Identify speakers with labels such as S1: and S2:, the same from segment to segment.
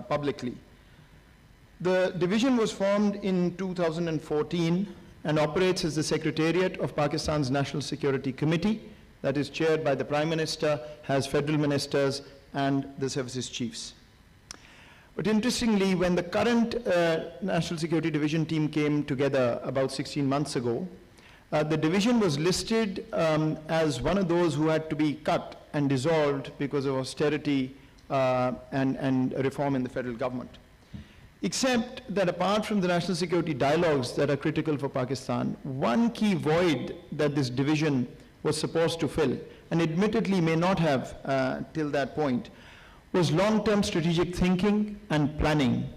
S1: publicly. The division was formed in 2014 and operates as the Secretariat of Pakistan's National Security Committee, that is chaired by the Prime Minister, has federal ministers and the services chiefs. But interestingly, when the current National Security Division team came together about 16 months ago, the division was listed as one of those who had to be cut and dissolved because of austerity and reform in the federal government. Except that apart from the national security dialogues that are critical for Pakistan, one key void that this division was supposed to fill, and admittedly may not have till that point, was long-term strategic thinking and planning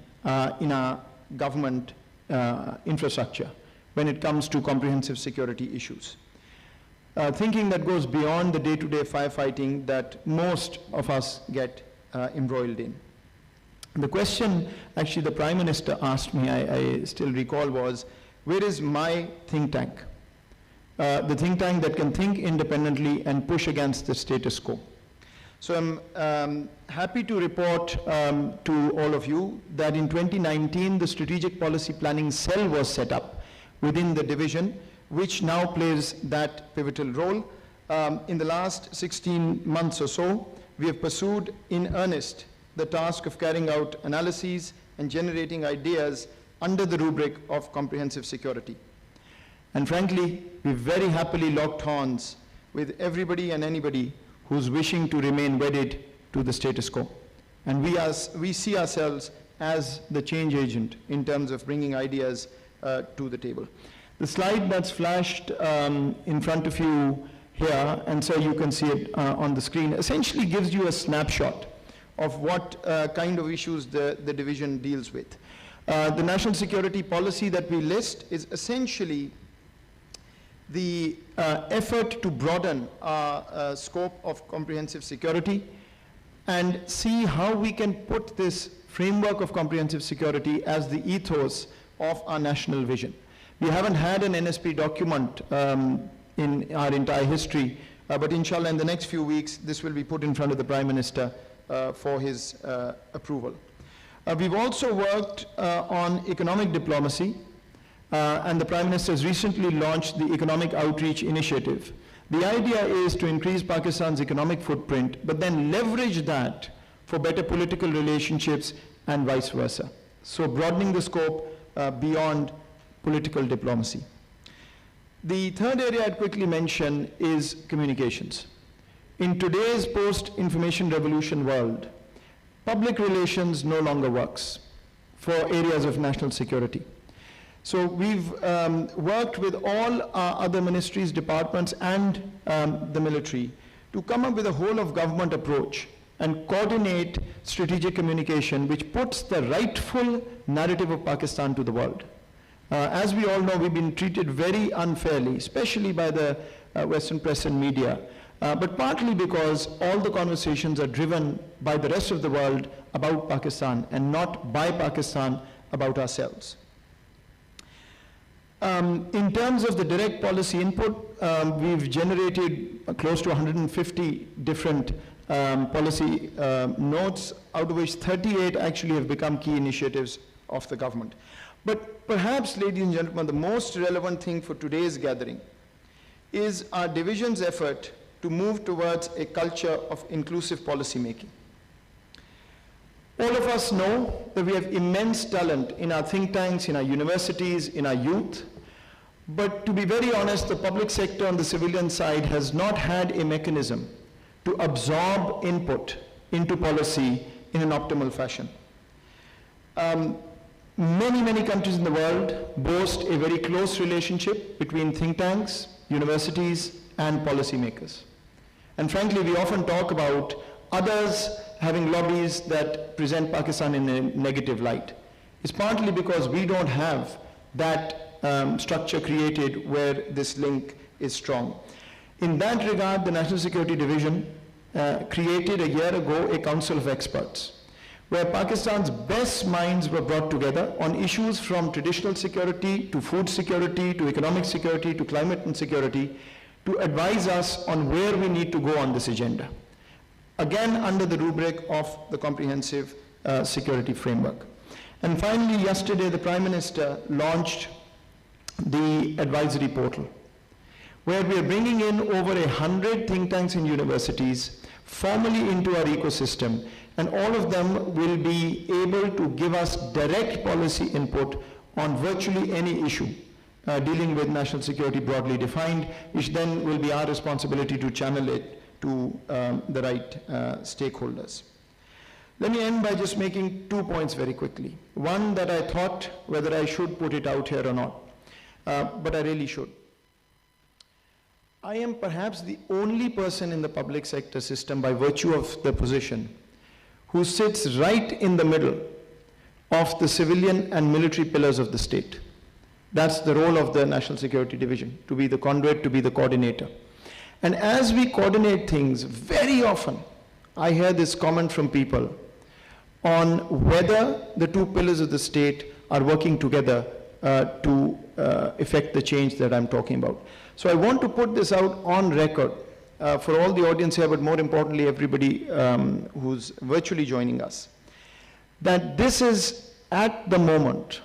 S1: in our government infrastructure when it comes to comprehensive security issues. Thinking that goes beyond the day-to-day firefighting that most of us get embroiled in. The question actually the Prime Minister asked me, I still recall, was, where is my think tank? The think tank that can think independently and push against the status quo. So I'm happy to report to all of you that in 2019, the Strategic Policy Planning Cell was set up within the division, which now plays that pivotal role. In the last 16 months or so, we have pursued in earnest the task of carrying out analyses and generating ideas under the rubric of comprehensive security. And frankly, we've very happily locked horns with everybody and anybody who's wishing to remain wedded to the status quo. And we see ourselves as the change agent in terms of bringing ideas to the table. The slide that's flashed in front of you here, and so you can see it on the screen, essentially gives you a snapshot of what kind of issues the division deals with. The national security policy that we list is essentially the effort to broaden our scope of comprehensive security and see how we can put this framework of comprehensive security as the ethos of our national vision. We haven't had an NSP document in our entire history, but inshallah in the next few weeks this will be put in front of the Prime Minister for his approval. We've also worked on economic diplomacy, and the Prime Minister has recently launched the Economic Outreach Initiative. The idea is to increase Pakistan's economic footprint, but then leverage that for better political relationships and vice versa. So broadening the scope beyond political diplomacy. The third area I'd quickly mention is communications. In today's post-information revolution world, public relations no longer works for areas of national security. So we've worked with all our other ministries, departments, and the military to come up with a whole of government approach and coordinate strategic communication which puts the rightful narrative of Pakistan to the world. As we all know, we've been treated very unfairly, especially by the Western press and media, but partly because all the conversations are driven by the rest of the world about Pakistan and not by Pakistan about ourselves. In terms of the direct policy input, we've generated close to 150 different policy notes, out of which 38 actually have become key initiatives of the government. But perhaps, ladies and gentlemen, the most relevant thing for today's gathering is our division's effort to move towards a culture of inclusive policy making. All of us know that we have immense talent in our think tanks, in our universities, in our youth. But to be very honest, the public sector on the civilian side has not had a mechanism to absorb input into policy in an optimal fashion. Many countries in the world boast a very close relationship between think tanks, universities, and policymakers. And frankly, we often talk about others having lobbies that present Pakistan in a negative light. It's partly because we don't have that structure created where this link is strong. In that regard, the National Security Division created a year ago a council of experts, where Pakistan's best minds were brought together on issues from traditional security to food security to economic security to climate and security to advise us on where we need to go on this agenda. Again, under the rubric of the comprehensive security framework. And finally, yesterday, the Prime Minister launched the advisory portal, where we are bringing in over 100 think tanks and universities formally into our ecosystem, and all of them will be able to give us direct policy input on virtually any issue dealing with national security broadly defined, which then will be our responsibility to channel it to the right stakeholders. Let me end by just making 2 points very quickly. One that I thought whether I should put it out here or not, but I really should. I am perhaps the only person in the public sector system by virtue of the position who sits right in the middle of the civilian and military pillars of the state. That's the role of the National Security Division, to be the conduit, to be the coordinator. And as we coordinate things, very often I hear this comment from people on whether the two pillars of the state are working together to effect the change that I'm talking about. So I want to put this out on record for all the audience here, but more importantly, everybody who's virtually joining us, that this is at the moment,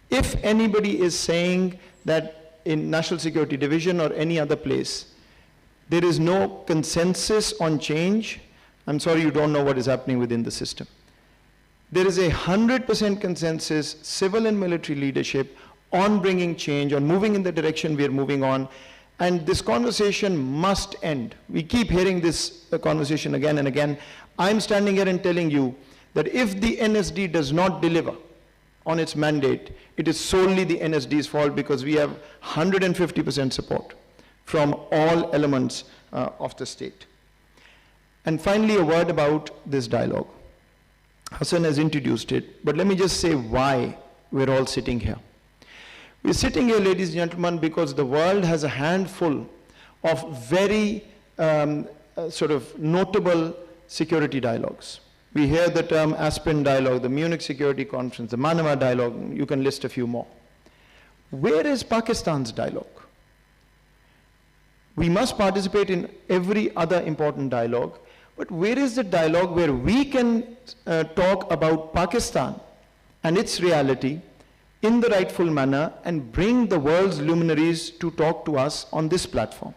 S1: if anybody is saying that in National Security Division or any other place, there is no consensus on change, I'm sorry, you don't know what is happening within the system. There is 100% consensus, civil and military leadership, on bringing change, on moving in the direction we are moving on, and this conversation must end. We keep hearing this conversation again and again. I'm standing here and telling you that if the NSD does not deliver on its mandate, it is solely the NSD's fault, because we have 150% support from all elements of the state. And finally, a word about this dialogue. Hassan has introduced it, but let me just say why we're all sitting here. We're sitting here, ladies and gentlemen, because the world has a handful of very sort of notable security dialogues. We hear the term Aspen Dialogue, the Munich Security Conference, the Manama Dialogue, you can list a few more. Where is Pakistan's dialogue? We must participate in every other important dialogue, but where is the dialogue where we can talk about Pakistan and its reality in the rightful manner and bring the world's luminaries to talk to us on this platform?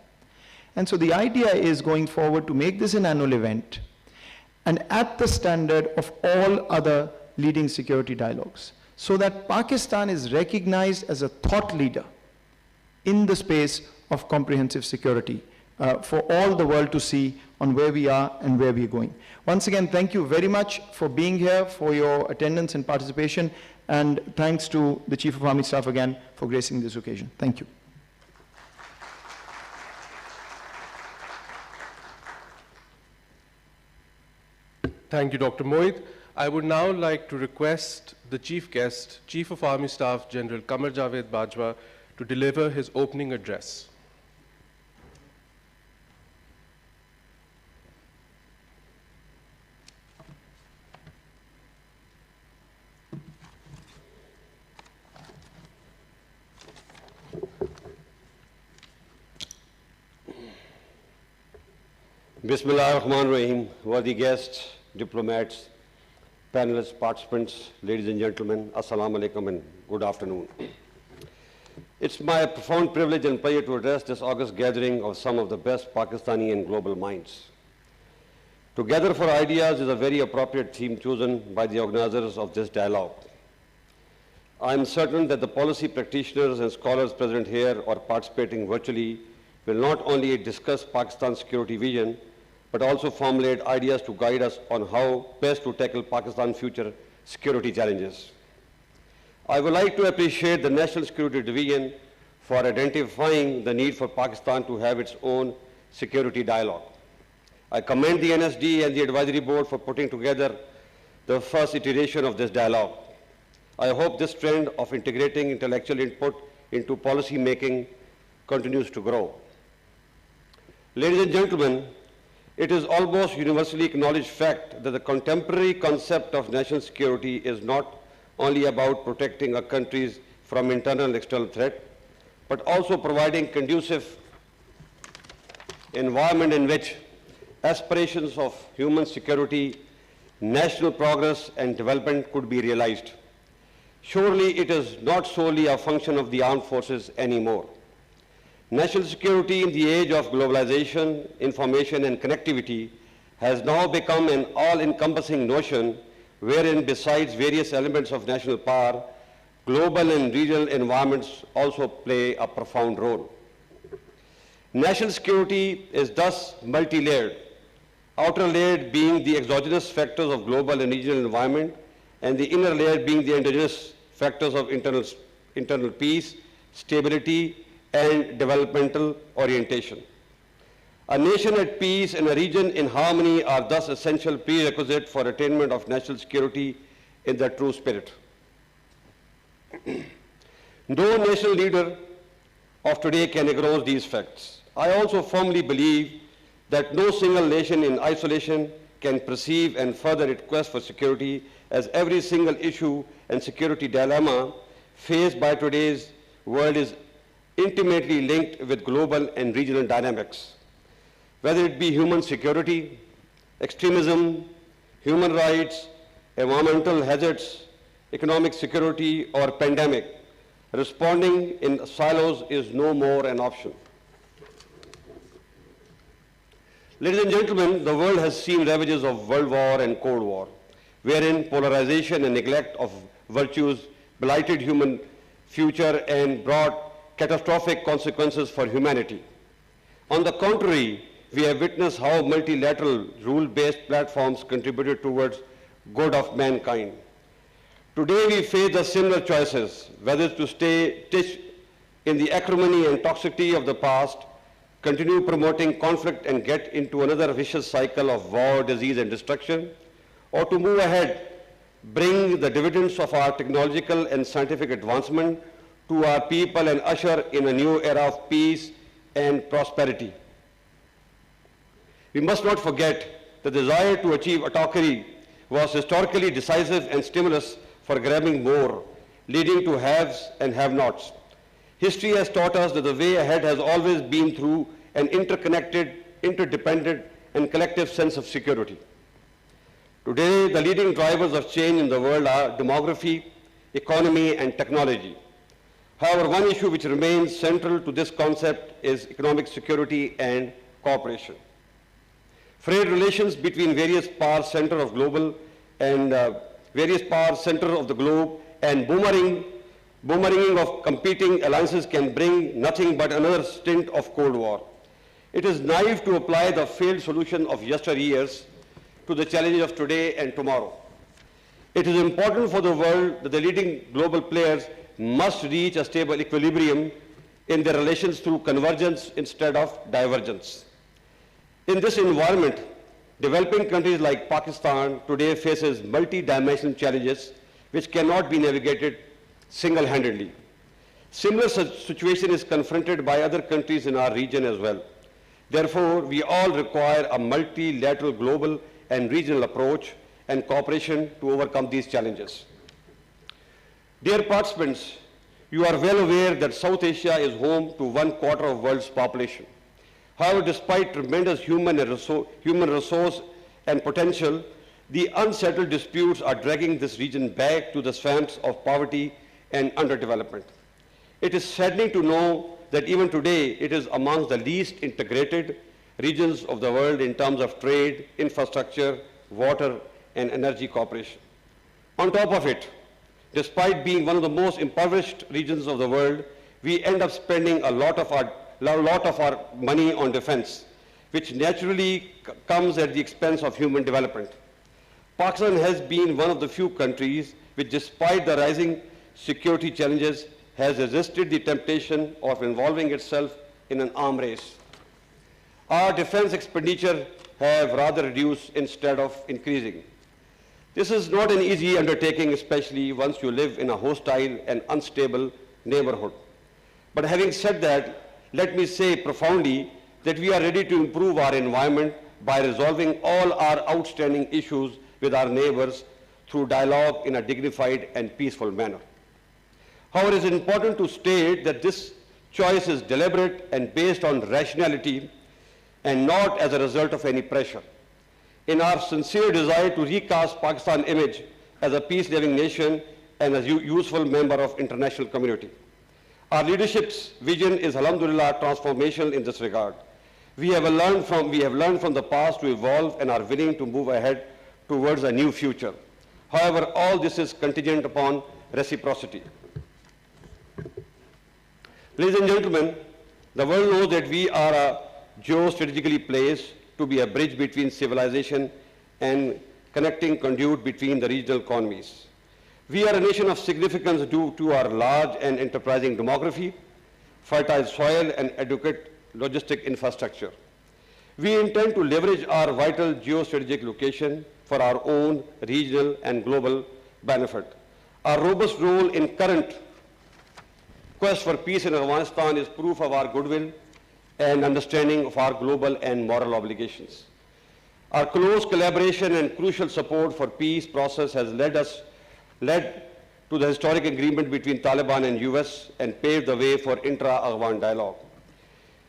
S1: And so the idea is going forward to make this an annual event and at the standard of all other leading security dialogues, so that Pakistan is recognized as a thought leader in the space of comprehensive security for all the world to see on where we are and where we are going. Once again, thank you very much for being here, for your attendance and participation, and thanks to the Chief of Army Staff again for gracing this occasion. Thank you.
S2: Thank you, Dr. Mohit. I would now like to request the Chief Guest, Chief of Army Staff General Qamar Javed Bajwa, to deliver his opening address.
S3: Bismillah ar-Rahman ar-Rahim, worthy guests, diplomats, panelists, participants, ladies and gentlemen, assalamu alaikum and good afternoon. It's my profound privilege and pleasure to address this august gathering of some of the best Pakistani and global minds. Together for Ideas is a very appropriate theme chosen by the organizers of this dialogue. I am certain that the policy practitioners and scholars present here or participating virtually will not only discuss Pakistan's security vision, but also formulate ideas to guide us on how best to tackle Pakistan's future security challenges. I would like to appreciate the National Security Division for identifying the need for Pakistan to have its own security dialogue. I commend the NSD and the Advisory Board for putting together the first iteration of this dialogue. I hope this trend of integrating intellectual input into policy making continues to grow. Ladies and gentlemen, it is almost universally acknowledged fact that the contemporary concept of national security is not only about protecting a country from internal and external threat, but also providing conducive environment in which aspirations of human security national progress and development could be realized. Surely it is not solely a function of the armed forces anymore. National security in the age of globalization, information and connectivity has now become an all-encompassing notion wherein besides various elements of national power, global and regional environments also play a profound role. National security is thus multi-layered, outer layer being the exogenous factors of global and regional environment, and the inner layer being the endogenous factors of internal peace, stability, and developmental orientation. A nation at peace and a region in harmony are thus essential prerequisites for attainment of national security in the true spirit. No national leader of today can ignore these facts. I also firmly believe that no single nation in isolation can perceive and further its quest for security, as every single issue and security dilemma faced by today's world is intimately linked with global and regional dynamics. Whether it be human security, extremism, human rights, environmental hazards, economic security, or pandemic, responding in silos is no more an option. Ladies and gentlemen, the world has seen ravages of World War and Cold War, wherein polarization and neglect of virtues blighted human future and brought catastrophic consequences for humanity. On the contrary, we have witnessed how multilateral rule-based platforms contributed towards good of mankind. Today we face the similar choices, whether to stay stitched in the acrimony and toxicity of the past, continue promoting conflict and get into another vicious cycle of war, disease, and destruction, or to move ahead, bring the dividends of our technological and scientific advancement to our people and usher in a new era of peace and prosperity. We must not forget the desire to achieve autocracy was historically decisive and stimulus for grabbing more, leading to haves and have-nots. History has taught us that the way ahead has always been through an interconnected, interdependent, and collective sense of security. Today, the leading drivers of change in the world are demography, economy, and technology. However, one issue which remains central to this concept is economic security and cooperation. Frayed relations between various power centers of global and various power centers of the globe and boomeranging of competing alliances can bring nothing but another stint of Cold War. It is naive to apply the failed solution of yesteryears to the challenges of today and tomorrow. It is important for the world that the leading global players must reach a stable equilibrium in their relations through convergence instead of divergence. In this environment, developing countries like Pakistan today faces multi-dimensional challenges which cannot be navigated single-handedly. Similar situation is confronted by other countries in our region as well. Therefore, we all require a multilateral global and regional approach and cooperation to overcome these challenges. Dear participants, you are well aware that South Asia is home to 1/4 of the world's population. However, despite tremendous human resource and potential, the unsettled disputes are dragging this region back to the swamps of poverty and underdevelopment. It is saddening to know that even today it is amongst the least integrated regions of the world in terms of trade, infrastructure, water, and energy cooperation. On top of it, despite being one of the most impoverished regions of the world, we end up spending a lot of our money on defense, which naturally comes at the expense of human development. Pakistan has been one of the few countries which, despite the rising security challenges, has resisted the temptation of involving itself in an arms race. Our defense expenditure have rather reduced instead of increasing. This is not an easy undertaking, especially once you live in a hostile and unstable neighborhood. But having said that, let me say profoundly that we are ready to improve our environment by resolving all our outstanding issues with our neighbors through dialogue in a dignified and peaceful manner. However, it is important to state that this choice is deliberate and based on rationality and not as a result of any pressure. in our sincere desire to recast Pakistan's image as a peace-loving nation and as a useful member of international community. Our leadership's vision is, alhamdulillah, transformational in this regard. We have learned from the past to evolve and are willing to move ahead towards a new future. However, all this is contingent upon reciprocity. Ladies and gentlemen, the world knows that we are geostrategically placed to be a bridge between civilization and connecting conduit between the regional economies. We are a nation of significance due to our large and enterprising demography, fertile soil, and adequate logistic infrastructure. We intend to leverage our vital geostrategic location for our own regional and global benefit. Our robust role in current quest for peace in Afghanistan is proof of our goodwill and understanding of our global and moral obligations. Our close collaboration and crucial support for peace process has led to the historic agreement between Taliban and US and paved the way for intra-Afghan dialogue.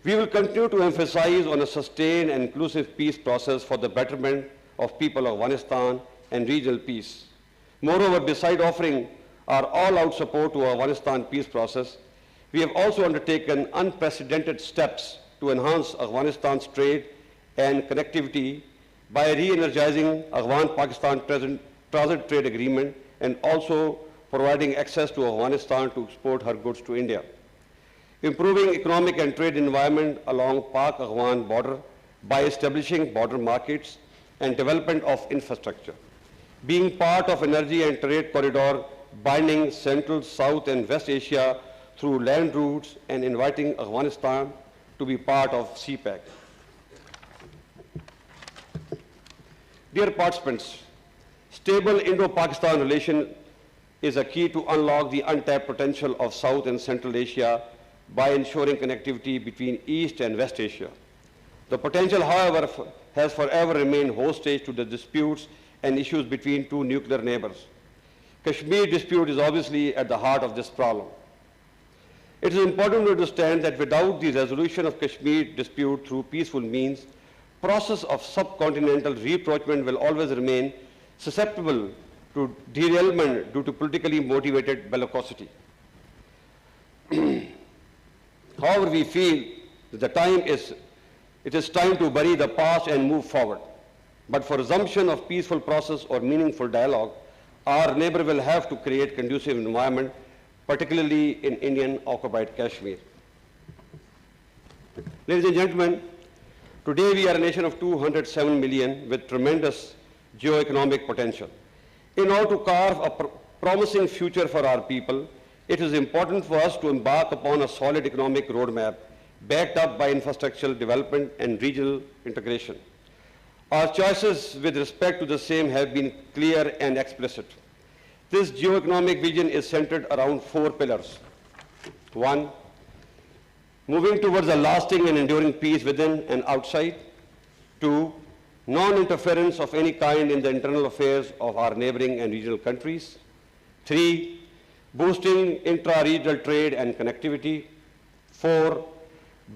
S3: We will continue to emphasize on a sustained and inclusive peace process for the betterment of people of Afghanistan and regional peace. Moreover, beside offering our all-out support to Afghanistan peace process, we have also undertaken unprecedented steps to enhance Afghanistan's trade and connectivity by re-energizing Afghan-Pakistan transit trade agreement and also providing access to Afghanistan to export her goods to India. Improving economic and trade environment along Pak-Afghan border by establishing border markets and development of infrastructure. Being part of energy and trade corridor binding Central, South and West Asia through land routes and inviting Afghanistan to be part of CPEC. Dear participants, stable Indo-Pakistan relation is a key to unlock the untapped potential of South and Central Asia by ensuring connectivity between East and West Asia. The potential, however, has forever remained hostage to the disputes and issues between two nuclear neighbors. Kashmir dispute is obviously at the heart of this problem. It is important to understand that without the resolution of Kashmir dispute through peaceful means, process of subcontinental rapprochement will always remain susceptible to derailment due to politically motivated bellicosity. However, we feel that it is time to bury the past and move forward. But for resumption of peaceful process or meaningful dialogue, our neighbor will have to create conducive environment, particularly in Indian occupied Kashmir. Ladies and gentlemen, today we are a nation of 207 million with tremendous geo-economic potential. In order to carve a promising future for our people, it is important for us to embark upon a solid economic roadmap backed up by infrastructural development and regional integration. Our choices with respect to the same have been clear and explicit. This geo-economic vision is centered around 4 pillars. 1, moving towards a lasting and enduring peace within and outside. 2, non-interference of any kind in the internal affairs of our neighboring and regional countries. 3, boosting intra-regional trade and connectivity. 4,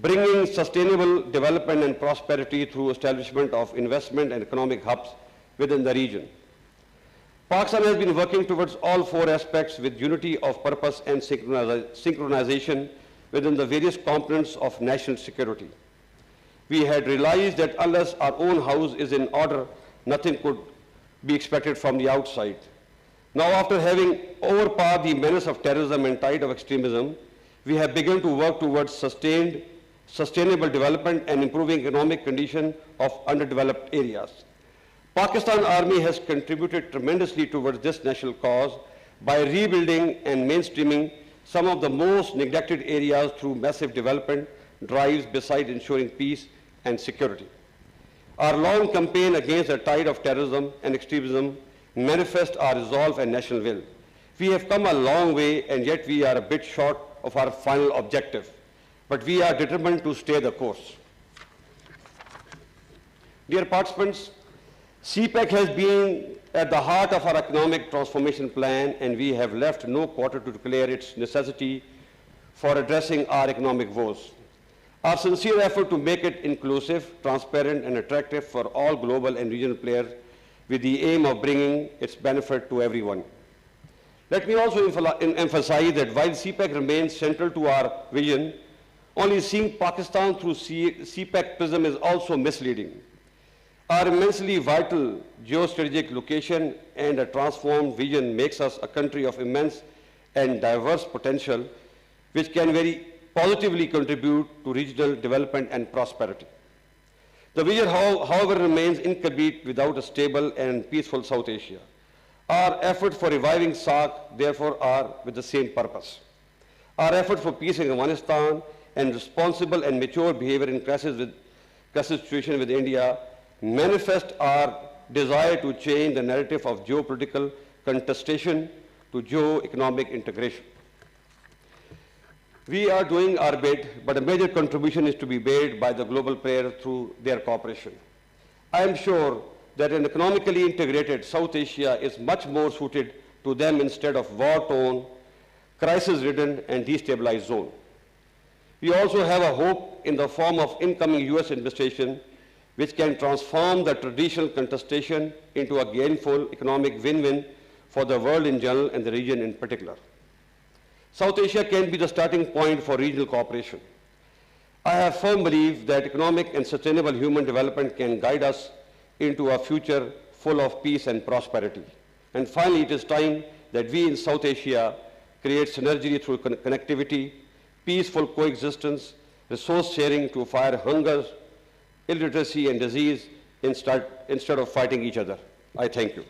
S3: bringing sustainable development and prosperity through establishment of investment and economic hubs within the region. Pakistan has been working towards all 4 aspects with unity of purpose and synchronization within the various components of national security. We had realized that unless our own house is in order, nothing could be expected from the outside. Now, after having overpowered the menace of terrorism and tide of extremism, we have begun to work towards sustainable development and improving economic condition of underdeveloped areas. Pakistan Army has contributed tremendously towards this national cause by rebuilding and mainstreaming some of the most neglected areas through massive development drives beside ensuring peace and security. Our long campaign against the tide of terrorism and extremism manifests our resolve and national will. We have come a long way and yet we are a bit short of our final objective, but we are determined to stay the course. Dear participants, CPEC has been at the heart of our economic transformation plan and we have left no quarter to declare its necessity for addressing our economic woes. Our sincere effort to make it inclusive, transparent, and attractive for all global and regional players with the aim of bringing its benefit to everyone. Let me also emphasize that while CPEC remains central to our vision, only seeing Pakistan through CPEC prism is also misleading. Our immensely vital geostrategic location and a transformed vision makes us a country of immense and diverse potential, which can very positively contribute to regional development and prosperity. The vision, however, remains incomplete without a stable and peaceful South Asia. Our efforts for reviving SAARC, therefore, are with the same purpose. Our effort for peace in Afghanistan and responsible and mature behavior in crisis situation with India manifest our desire to change the narrative of geopolitical contestation to geo-economic integration. We are doing our bit, but a major contribution is to be made by the global player through their cooperation. I am sure that an economically integrated South Asia is much more suited to them instead of war-torn, crisis-ridden, and destabilized zone. We also have a hope in the form of incoming US administration, which can transform the traditional contestation into a gainful economic win-win for the world in general and the region in particular. South Asia can be the starting point for regional cooperation. I have firm belief that economic and sustainable human development can guide us into a future full of peace and prosperity. And finally, it is time that we in South Asia create synergy through connectivity, peaceful coexistence, resource sharing to fight hunger, illiteracy, and disease instead of fighting each other. I thank you.